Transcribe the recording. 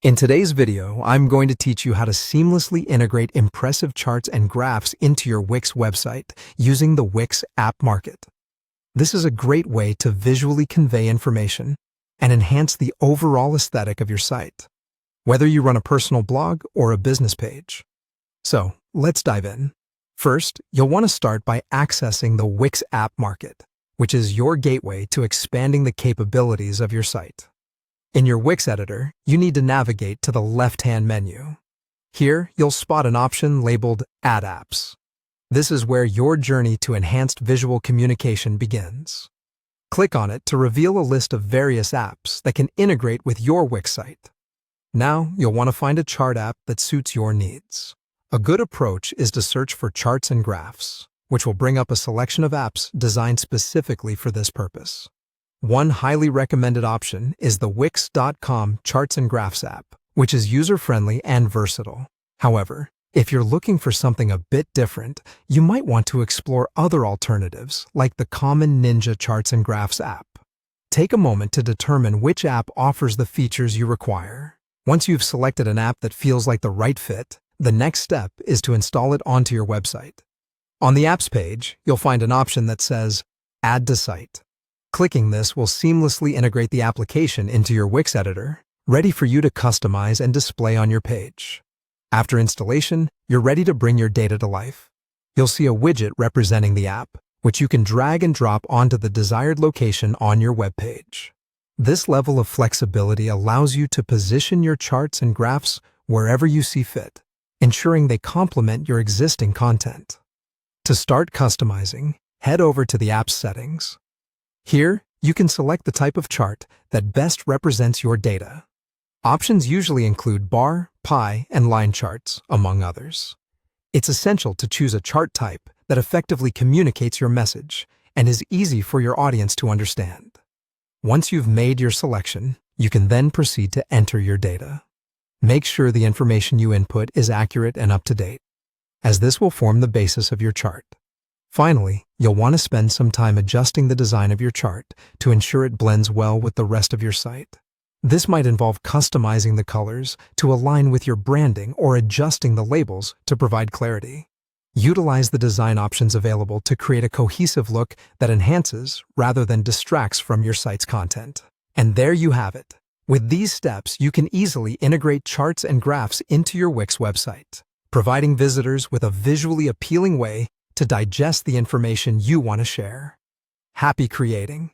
In today's video, I'm going to teach you how to seamlessly integrate impressive charts and graphs into your Wix website using the Wix App Market. This is a great way to visually convey information and enhance the overall aesthetic of your site, whether you run a personal blog or a business page. So, let's dive in. First, you'll want to start by accessing the Wix App Market, which is your gateway to expanding the capabilities of your site. In your Wix editor, you need to navigate to the left-hand menu. Here, you'll spot an option labeled Add Apps. This is where your journey to enhanced visual communication begins. Click on it to reveal a list of various apps that can integrate with your Wix site. Now, you'll want to find a chart app that suits your needs. A good approach is to search for charts and graphs, which will bring up a selection of apps designed specifically for this purpose. One highly recommended option is the Wix.com Charts and Graphs app, which is user-friendly and versatile. However, if you're looking for something a bit different, you might want to explore other alternatives like the common Ninja Charts and Graphs app. Take a moment to determine which app offers the features you require. Once you've selected an app that feels like the right fit, the next step is to install it onto your website. On the apps page, you'll find an option that says Add to Site. Clicking this will seamlessly integrate the application into your Wix editor, ready for you to customize and display on your page. After installation, you're ready to bring your data to life. You'll see a widget representing the app, which you can drag and drop onto the desired location on your web page. This level of flexibility allows you to position your charts and graphs wherever you see fit, ensuring they complement your existing content. To start customizing, head over to the app's settings. Here, you can select the type of chart that best represents your data. Options usually include bar, pie, and line charts, among others. It's essential to choose a chart type that effectively communicates your message and is easy for your audience to understand. Once you've made your selection, you can then proceed to enter your data. Make sure the information you input is accurate and up to date, as this will form the basis of your chart. Finally, you'll want to spend some time adjusting the design of your chart to ensure it blends well with the rest of your site. This might involve customizing the colors to align with your branding or adjusting the labels to provide clarity. Utilize the design options available to create a cohesive look that enhances rather than distracts from your site's content. And there you have it. With these steps, you can easily integrate charts and graphs into your Wix website, providing visitors with a visually appealing way to digest the information you want to share. Happy creating!